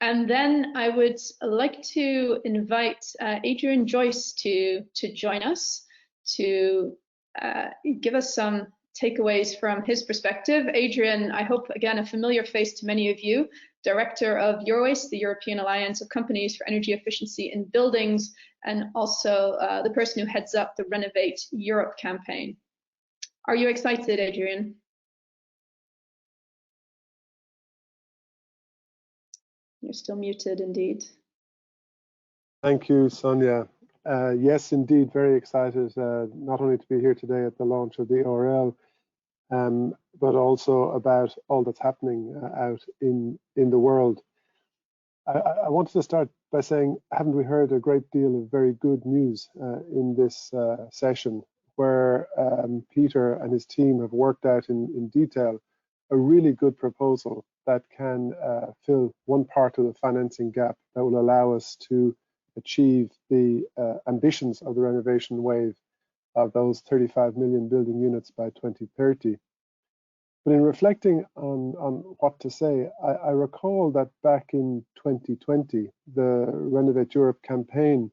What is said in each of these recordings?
And then I would like to invite Adrian Joyce to join us to give us some takeaways from his perspective. Adrian, I hope, again, a familiar face to many of you, Director of EUROACE, the European Alliance of Companies for Energy Efficiency in Buildings, and also the person who heads up the Renovate Europe campaign. Are you excited, Adrian? You're still muted, indeed. Thank you, Sonia. Yes, indeed, very excited not only to be here today at the launch of the ORL, but also about all that's happening out in the world. I wanted to start by saying, haven't we heard a great deal of very good news in this session, where Peter and his team have worked out in detail a really good proposal that can fill one part of the financing gap that will allow us to achieve the ambitions of the renovation wave of those 35 million building units by 2030. But in reflecting on what to say, I recall that back in 2020, the Renovate Europe campaign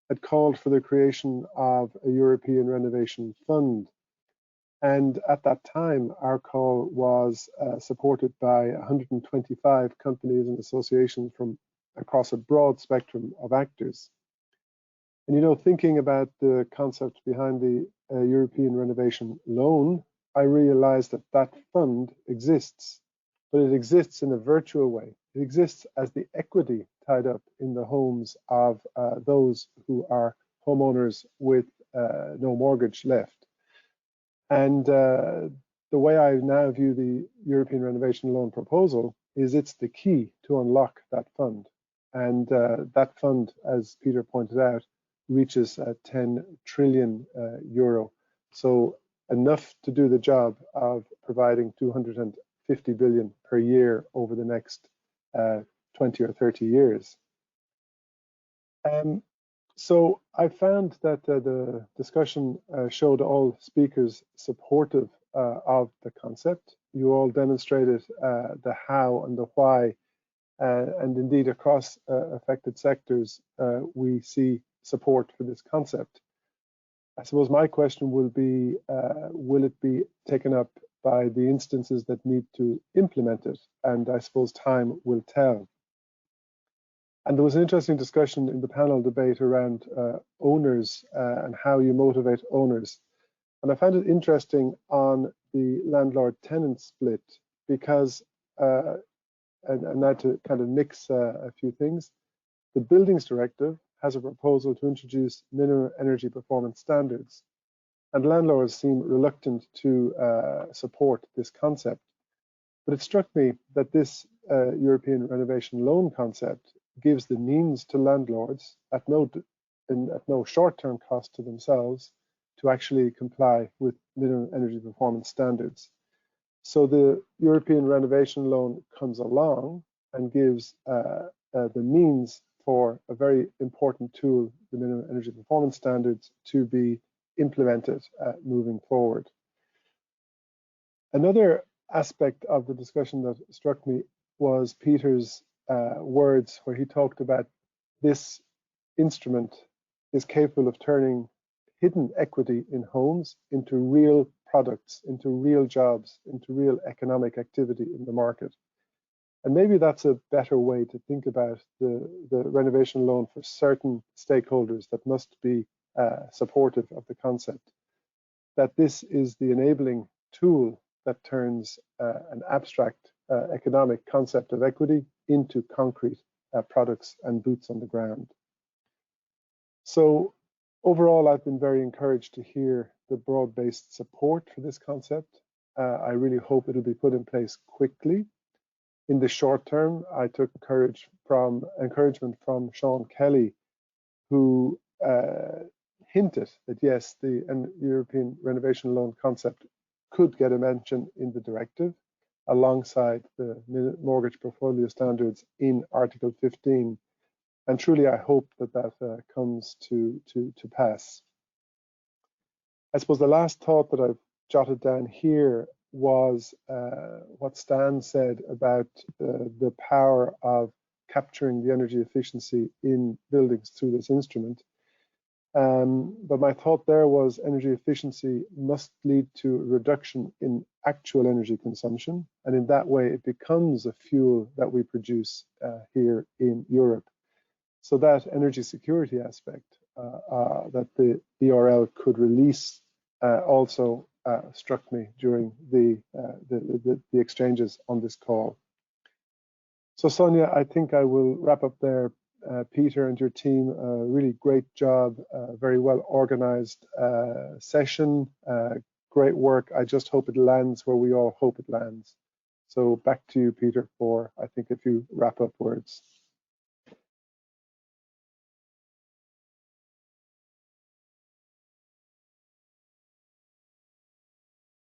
had called for the creation of a European Renovation Fund. And at that time, our call was supported by 125 companies and associations from across a broad spectrum of actors. And you know, thinking about the concept behind the European Renovation Loan, I realized that that fund exists, but it exists in a virtual way. It exists as the equity tied up in the homes of those who are homeowners with no mortgage left. And the way I now view the European Renovation Loan proposal is it's the key to unlock that fund. And that fund, as Peter pointed out, reaches 10 trillion euro. So enough to do the job of providing 250 billion per year over the next 20 or 30 years. So I found that the discussion showed all speakers supportive of the concept. You all demonstrated the how and the why, and indeed across affected sectors, we see support for this concept. I suppose my question will it be taken up by the instances that need to implement it? And I suppose time will tell. And there was an interesting discussion in the panel debate around owners and how you motivate owners. And I found it interesting on the landlord-tenant split because, and now to kind of mix a few things, the Buildings Directive has a proposal to introduce minimum energy performance standards. And landlords seem reluctant to support this concept. But it struck me that this European Renovation Loan concept gives the means to landlords at no short-term cost to themselves to actually comply with minimum energy performance standards. So the European Renovation Loan comes along and gives the means for a very important tool, the minimum energy performance standards, to be implemented moving forward. Another aspect of the discussion that struck me was Peter's words, where he talked about this instrument is capable of turning hidden equity in homes into real products, into real jobs, into real economic activity in the market. And maybe that's a better way to think about the renovation loan for certain stakeholders that must be supportive of the concept, that this is the enabling tool that turns an abstract economic concept of equity into concrete products and boots on the ground. So overall, I've been very encouraged to hear the broad-based support for this concept. I really hope it'll be put in place quickly. In the short term, I took encouragement from Sean Kelly, who hinted that yes, the European Renovation Loan concept could get a mention in the directive alongside the mortgage portfolio standards in Article 15. And truly, I hope that that comes to pass. I suppose the last thought that I've jotted down here was what Stan said about the power of capturing the energy efficiency in buildings through this instrument. But my thought there was energy efficiency must lead to a reduction in actual energy consumption, and in that way it becomes a fuel that we produce here in Europe. So that energy security aspect that the ERL could release also struck me during the exchanges on this call. So Sonia, I think I will wrap up there. Peter and your team, really great job, very well organized session, great work. I just hope it lands where we all hope it lands. So back to you, Peter, for I think a few wrap-up words.